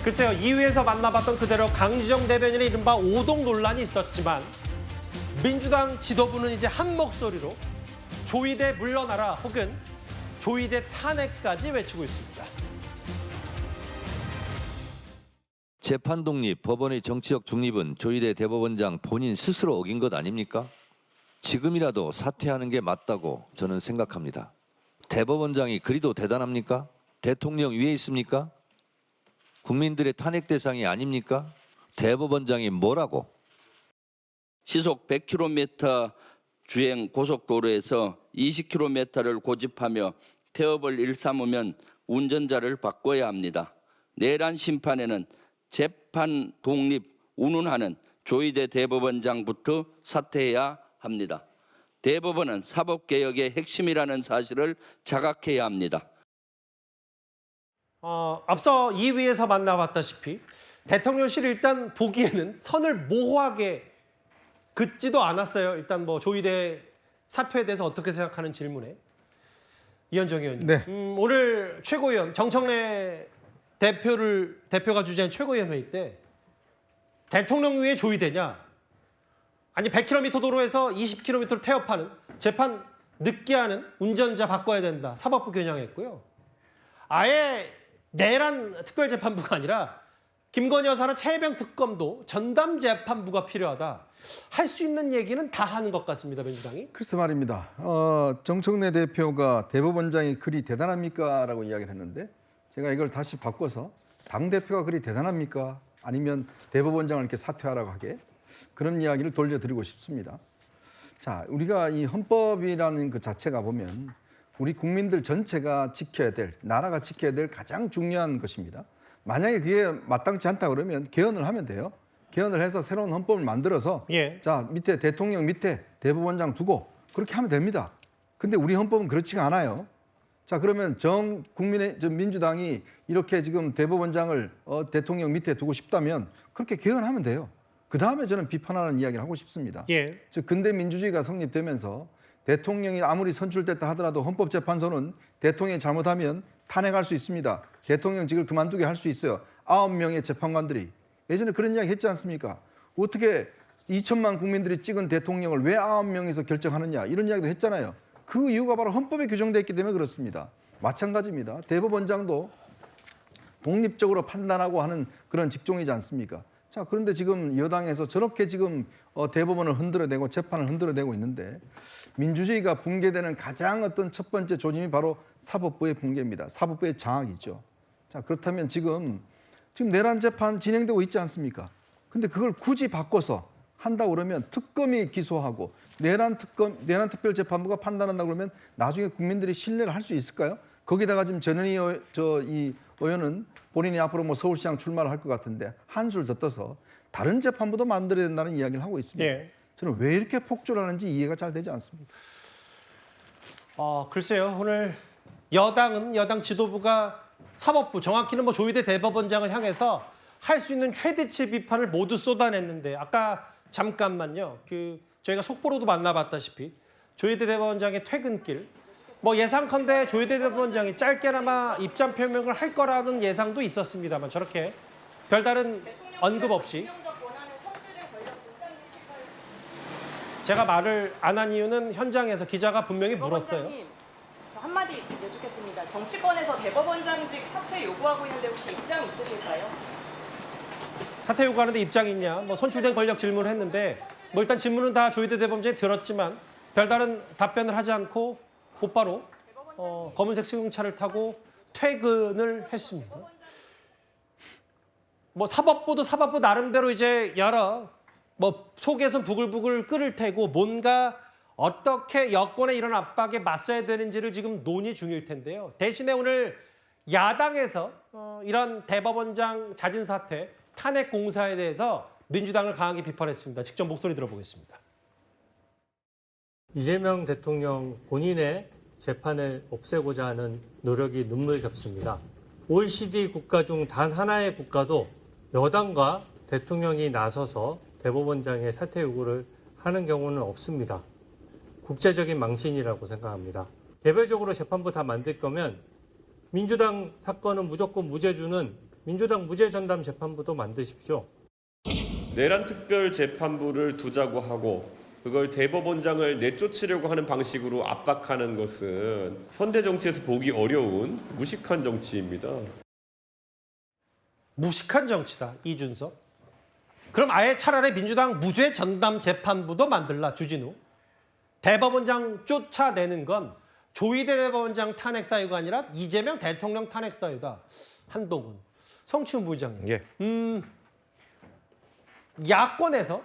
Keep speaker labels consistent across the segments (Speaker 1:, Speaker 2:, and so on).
Speaker 1: 글쎄요, 2위에서 만나봤던 그대로 강주정 대변인의 이른바 오동 논란이 있었지만 민주당 지도부는 이제 한 목소리로 조이대 물러나라 혹은 조이대 탄핵까지 외치고 있습니다.
Speaker 2: 재판 독립, 법원의 정치적 중립은 조이대 대법원장 본인 스스로 어긴 것 아닙니까? 지금이라도 사퇴하는 게 맞다고 저는 생각합니다. 대법원장이 그리도 대단합니까? 대통령 위에 있습니까? 국민들의 탄핵 대상이 아닙니까? 대법원장이 뭐라고?
Speaker 3: 시속 100km 주행 고속도로에서 20km를 고집하며 태업을 일삼으면 운전자를 바꿔야 합니다. 내란 심판에는 재판 독립 운운하는 조이대 대법원장부터 사퇴해야 합니다. 대법원은 사법개혁의 핵심이라는 사실을 자각해야 합니다.
Speaker 1: 앞서 2위에서 만나봤다시피 대통령실 일단 보기에는 선을 모호하게 긋지도 않았어요. 일단 뭐 조이대 사퇴에 대해서 어떻게 생각하는 질문에 이현정 의원님.
Speaker 4: 네.
Speaker 1: 오늘 최고위원 정청래 대표가 주재한 최고위원 회의 때 대통령 위에 조이대냐? 아니 100km 도로에서 20km로 태업하는 재판 늦게 하는 운전자 바꿔야 된다. 사법부 겨냥했고요. 아예 내란 특별재판부가 아니라 김건희 여사나 최혜병 특검도 전담재판부가 필요하다. 할 수 있는 얘기는 다 하는 것 같습니다, 민주당이.
Speaker 4: 글쎄 말입니다. 정청래 대표가 대법원장이 그리 대단합니까? 라고 이야기를 했는데 제가 이걸 다시 바꿔서 당대표가 그리 대단합니까? 아니면 대법원장을 이렇게 사퇴하라고 하게 그런 이야기를 돌려드리고 싶습니다. 자, 우리가 이 헌법이라는 그 자체가 보면 우리 국민들 전체가 지켜야 될, 나라가 지켜야 될 가장 중요한 것입니다. 만약에 그게 마땅치 않다 그러면 개헌을 하면 돼요. 개헌을 해서 새로운 헌법을 만들어서 자, 밑에 대통령 밑에 대법원장 두고 그렇게 하면 됩니다. 근데 우리 헌법은 그렇지가 않아요. 자, 그러면 민주당이 이렇게 지금 대법원장을 대통령 밑에 두고 싶다면 그렇게 개헌하면 돼요. 그 다음에 저는 비판하는 이야기를 하고 싶습니다. 즉 근대 민주주의가 성립되면서 대통령이 아무리 선출됐다 하더라도 헌법재판소는 대통령이 잘못하면 탄핵할 수 있습니다. 대통령직을 그만두게 할 수 있어요. 9명의 재판관들이. 예전에 그런 이야기 했지 않습니까? 어떻게 2천만 국민들이 찍은 대통령을 왜 9명에서 결정하느냐 이런 이야기도 했잖아요. 그 이유가 바로 헌법에 규정되어 있기 때문에 그렇습니다. 마찬가지입니다. 대법원장도 독립적으로 판단하고 하는 그런 직종이지 않습니까? 자, 그런데 지금 여당에서 저렇게 지금 대법원을 흔들어대고 재판을 흔들어대고 있는데 민주주의가 붕괴되는 가장 어떤 첫 번째 조짐이 바로 사법부의 붕괴입니다. 사법부의 장악이죠. 자, 그렇다면 지금 내란 재판 진행되고 있지 않습니까? 근데 그걸 굳이 바꿔서 한다고 그러면 특검이 기소하고 내란 특별재판부가 판단한다고 그러면 나중에 국민들이 신뢰를 할 수 있을까요? 거기다가 지금 전현희 이 의원은 본인이 앞으로 뭐 서울시장 출마를 할 것 같은데 한술 더 떠서 다른 재판부도 만들어야 된다는 이야기를 하고 있습니다. 저는 왜 이렇게 폭주하는지 이해가 잘 되지 않습니다.
Speaker 1: 글쎄요. 오늘 여당 지도부가 사법부, 정확히는 뭐 조이대 대법원장을 향해서 할 수 있는 최대치 비판을 모두 쏟아냈는데 아까 잠깐만요. 저희가 속보로도 만나봤다시피 조이대 대법원장의 퇴근길 뭐 예상컨대 조이대 대법원장이 짧게나마 입장 표명을 할 거라는 예상도 있었습니다만 저렇게 별다른 언급 없이 제가 말을 안 한 이유는 현장에서 기자가 분명히 물었어요.
Speaker 5: 저 한마디 여쭙겠습니다. 정치권에서 대법원장직 사퇴 요구하고 있는데 혹시 입장 있으실까요? 사퇴
Speaker 1: 요구하는데 입장이 있냐? 뭐 선출된 권력 질문을 했는데 뭐 일단 질문은 다 조이대 대법원장이 들었지만 별다른 답변을 하지 않고 곧바로 검은색 승용차를 타고 퇴근을 했습니다. 뭐 사법부도 사법부 나름대로 이제 여러 뭐 속에선 부글부글 끓을 테고 뭔가 어떻게 여권의 이런 압박에 맞서야 되는지를 지금 논의 중일 텐데요. 대신에 오늘 야당에서 이런 대법원장 자진 사퇴, 탄핵 공사에 대해서 민주당을 강하게 비판했습니다. 직접 목소리 들어보겠습니다.
Speaker 6: 이재명 대통령 본인의 재판을 없애고자 하는 노력이 눈물겹습니다. OECD 국가 중 단 하나의 국가도 여당과 대통령이 나서서 대법원장의 사퇴 요구를 하는 경우는 없습니다. 국제적인 망신이라고 생각합니다. 개별적으로 재판부 다 만들 거면 민주당 사건은 무조건 무죄 주는 민주당 무죄전담 재판부도 만드십시오.
Speaker 7: 내란 특별 재판부를 두자고 하고 그걸 대법원장을 내쫓으려고 하는 방식으로 압박하는 것은 현대 정치에서 보기 어려운 무식한 정치입니다.
Speaker 1: 무식한 정치다, 이준석. 그럼 아예 차라리 민주당 무죄 전담 재판부도 만들라, 주진우. 대법원장 쫓아내는 건 조희대 대법원장 탄핵 사유가 아니라 이재명 대통령 탄핵 사유다. 한동훈. 성추문 부의장님.
Speaker 8: 예.
Speaker 1: 야권에서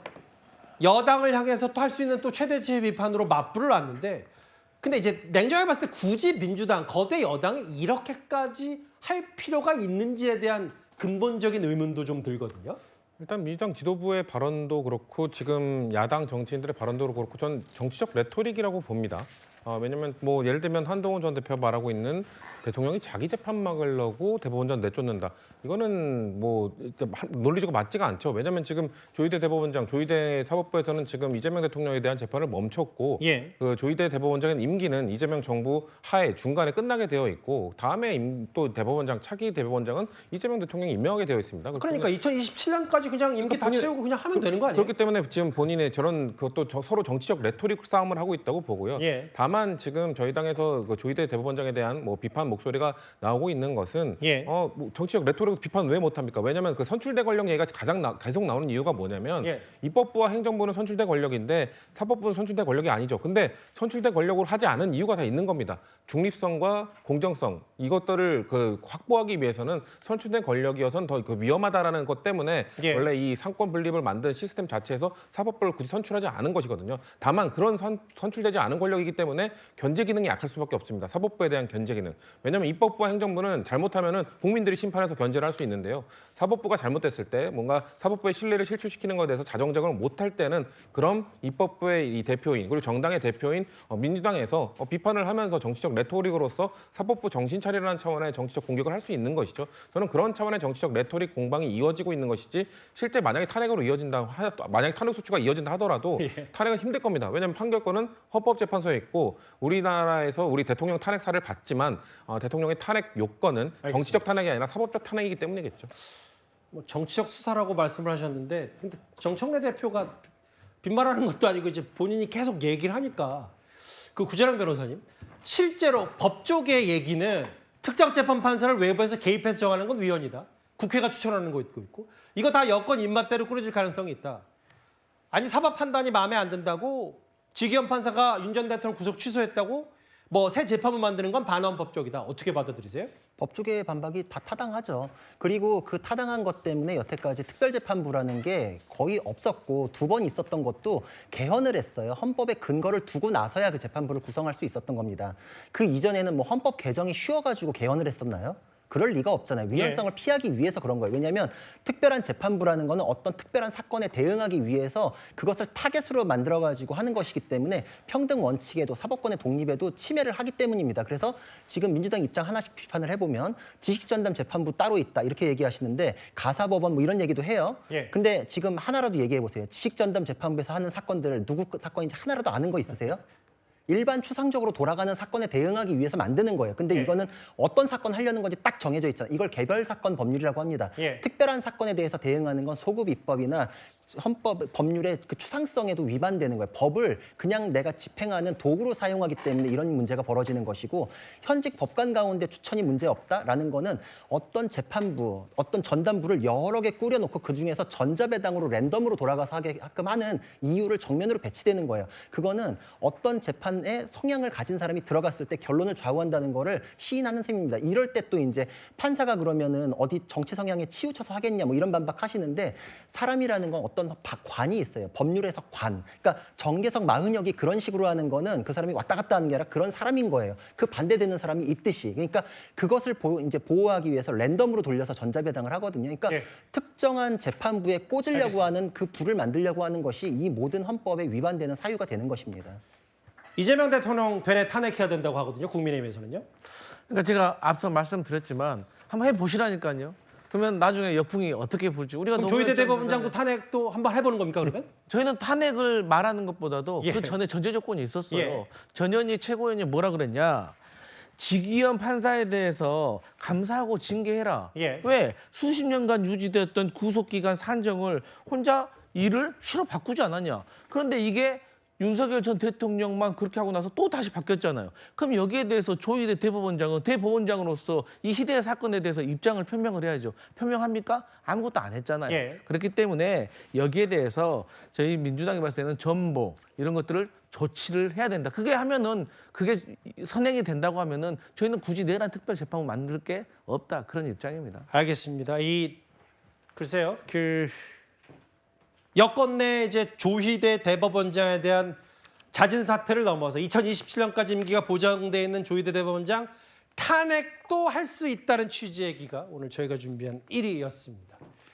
Speaker 1: 여당을 향해서 또 할 수 있는 또 최대치의 비판으로 맞불을 놨는데, 근데 이제 냉정하게 봤을 때 굳이 민주당, 거대 여당이 이렇게까지 할 필요가 있는지에 대한 근본적인 의문도 좀 들거든요.
Speaker 8: 일단 민주당 지도부의 발언도 그렇고 지금 야당 정치인들의 발언도 그렇고 전 정치적 레토릭이라고 봅니다. 왜냐면 뭐 예를 들면 한동훈 전 대표가 말하고 있는 대통령이 자기 재판 막으려고 대법원장 내쫓는다. 이거는 뭐 논리적으로 맞지가 않죠. 왜냐면 지금 조희대 대법원장, 조희대 사법부에서는 지금 이재명 대통령에 대한 재판을 멈췄고
Speaker 1: 예.
Speaker 8: 그 조희대 대법원장의 임기는 이재명 정부 하에 중간에 끝나게 되어 있고 다음에 또 대법원장 차기 대법원장은 이재명 대통령이 임명하게 되어 있습니다.
Speaker 1: 그러니까 2027년까지 그냥 임기 다 채우고 그냥 하면 되는 거 아니에요?
Speaker 8: 그렇기 때문에 지금 본인의 저런 그것도 서로 정치적 레토릭 싸움을 하고 있다고 보고요.
Speaker 1: 예.
Speaker 8: 다만 지금 저희 당에서 그 조희대 대법원장에 대한 뭐 비판 목소리가 나오고 있는 것은
Speaker 1: 예.
Speaker 8: 뭐 정치적 레토릭 비판 왜 못합니까? 왜냐하면 그 선출대 권력 얘기가 계속 나오는 이유가 뭐냐면
Speaker 1: 예.
Speaker 8: 입법부와 행정부는 선출대 권력인데 사법부는 선출대 권력이 아니죠. 근데 선출대 권력으로 하지 않은 이유가 다 있는 겁니다. 중립성과 공정성 이것들을 그 확보하기 위해서는 선출된 권력이어서는 더 그 위험하다라는 것 때문에
Speaker 1: 예.
Speaker 8: 원래 이 상권 분립을 만든 시스템 자체에서 사법부를 굳이 선출하지 않은 것이거든요. 다만 그런 선출되지 않은 권력이기 때문에 견제 기능이 약할 수밖에 없습니다. 사법부에 대한 견제 기능. 왜냐하면 입법부와 행정부는 잘못하면은 국민들이 심판해서 견제를 할 수 있는데요. 사법부가 잘못됐을 때 뭔가 사법부의 신뢰를 실추시키는 것에 대해서 자정작용을 못할 때는 그럼 입법부의 이 대표인 그리고 정당의 대표인 민주당에서 비판을 하면서 정치적 레토릭으로서 사법부 정신 차리라는 차원의 정치적 공격을 할 수 있는 것이죠. 저는 그런 차원의 정치적 레토릭 공방이 이어지고 있는 것이지 실제 만약에 탄핵으로 만약에 탄핵 소추가 이어진다 하더라도 탄핵은 힘들 겁니다. 왜냐하면 판결권은 헌법재판소에 있고 우리나라에서 우리 대통령 탄핵사를 받지만 대통령의 탄핵 요건은 정치적 탄핵이 아니라 사법적 탄핵이기 때문이겠죠.
Speaker 1: 뭐 정치적 수사라고 말씀을 하셨는데, 근데 정청래 대표가 빈말하는 것도 아니고 이제 본인이 계속 얘기를 하니까 그 구자랑 변호사님, 실제로 법조계 얘기는 특정재판 판사를 외부에서 개입해서 정하는 건 위헌이다. 국회가 추천하는 거 있고 이거 다 여권 입맛대로 꾸려질 가능성이 있다. 아니 사법 판단이 마음에 안 든다고 지기현 판사가 윤 전 대통령 구속 취소했다고 뭐 새 재판을 만드는 건 반헌법적이다. 어떻게 받아들이세요?
Speaker 9: 법조계의 반박이 다 타당하죠. 그리고 그 타당한 것 때문에 여태까지 특별재판부라는 게 거의 없었고 2번 있었던 것도 개헌을 했어요. 헌법에 근거를 두고 나서야 그 재판부를 구성할 수 있었던 겁니다. 그 이전에는 뭐 헌법 개정이 쉬워가지고 개헌을 했었나요? 그럴 리가 없잖아요. 위헌성을 피하기 위해서 그런 거예요. 왜냐하면 특별한 재판부라는 거는 어떤 특별한 사건에 대응하기 위해서 그것을 타겟으로 만들어가지고 하는 것이기 때문에 평등 원칙에도 사법권의 독립에도 침해를 하기 때문입니다. 그래서 지금 민주당 입장 하나씩 비판을 해보면 지식전담 재판부 따로 있다 이렇게 얘기하시는데 가사법원 뭐 이런 얘기도 해요. 근데 지금 하나라도 얘기해보세요. 지식전담 재판부에서 하는 사건들을 누구 사건인지 하나라도 아는 거 있으세요? 일반 추상적으로 돌아가는 사건에 대응하기 위해서 만드는 거예요. 근데 이거는 어떤 사건 하려는 건지 딱 정해져 있잖아요. 이걸 개별 사건 법률이라고 합니다. 특별한 사건에 대해서 대응하는 건 소급 입법이나 헌법 법률의 그 추상성에도 위반되는 거예요. 법을 그냥 내가 집행하는 도구로 사용하기 때문에 이런 문제가 벌어지는 것이고 현직 법관 가운데 추천이 문제 없다라는 거는 어떤 재판부, 어떤 전담부를 여러 개 꾸려놓고 그중에서 전자배당으로 랜덤으로 돌아가서 하게끔 하는 이유를 정면으로 배치되는 거예요. 그거는 어떤 재판에 성향을 가진 사람이 들어갔을 때 결론을 좌우한다는 거를 시인하는 셈입니다. 이럴 때 또 이제 판사가 그러면은 어디 정치 성향에 치우쳐서 하겠냐 뭐 이런 반박하시는데 사람이라는 건 어떤 관이 있어요. 법률에서 관. 그러니까 정계석 마흔혁이 그런 식으로 하는 거는 그 사람이 왔다 갔다 하는 게 아니라 그런 사람인 거예요. 그 반대되는 사람이 있듯이. 그러니까 그것을 이제 보호하기 위해서 랜덤으로 돌려서 전자배당을 하거든요. 그러니까 특정한 재판부에 꽂으려고 하는 그 불을 만들려고 하는 것이 이 모든 헌법에 위반되는 사유가 되는 것입니다.
Speaker 1: 이재명 대통령 되뇌 탄핵해야 된다고 하거든요. 국민의힘에서는요.
Speaker 10: 그러니까 제가 앞서 말씀드렸지만 한번 해보시라니까요. 그러면 나중에 역풍이 어떻게 불지 우리가
Speaker 1: 그럼 조희대 대법원장도 탄핵도 한번 해보는 겁니까 그러면?
Speaker 10: 저희는 탄핵을 말하는 것보다도 그 전에 전제 조건이 있었어요. 전현희 최고위원이 뭐라 그랬냐. 지기현 판사에 대해서 감사하고 징계해라.
Speaker 1: 예.
Speaker 10: 왜? 수십 년간 유지됐던 구속기간 산정을 혼자 일을 실어 바꾸지 않았냐. 그런데 이게 윤석열 전 대통령만 그렇게 하고 나서 또 다시 바뀌었잖아요. 그럼 여기에 대해서 조희대 대법원장은 대법원장으로서 이 희대의 사건에 대해서 입장을 표명을 해야죠. 표명합니까? 아무것도 안 했잖아요.
Speaker 1: 예.
Speaker 10: 그렇기 때문에 여기에 대해서 저희 민주당이 봤을 때는 전보 이런 것들을 조치를 해야 된다. 그게 하면은 그게 선행이 된다고 하면은 저희는 굳이 내란 특별재판을 만들 게 없다. 그런 입장입니다.
Speaker 1: 알겠습니다. 글쎄요. 여권 내 이제 조희대 대법원장에 대한 잦은 사태를 넘어서 2027년까지 임기가 보장돼 있는 조희대 대법원장 탄핵도 할 수 있다는 취지의 기가 오늘 저희가 준비한 1위였습니다.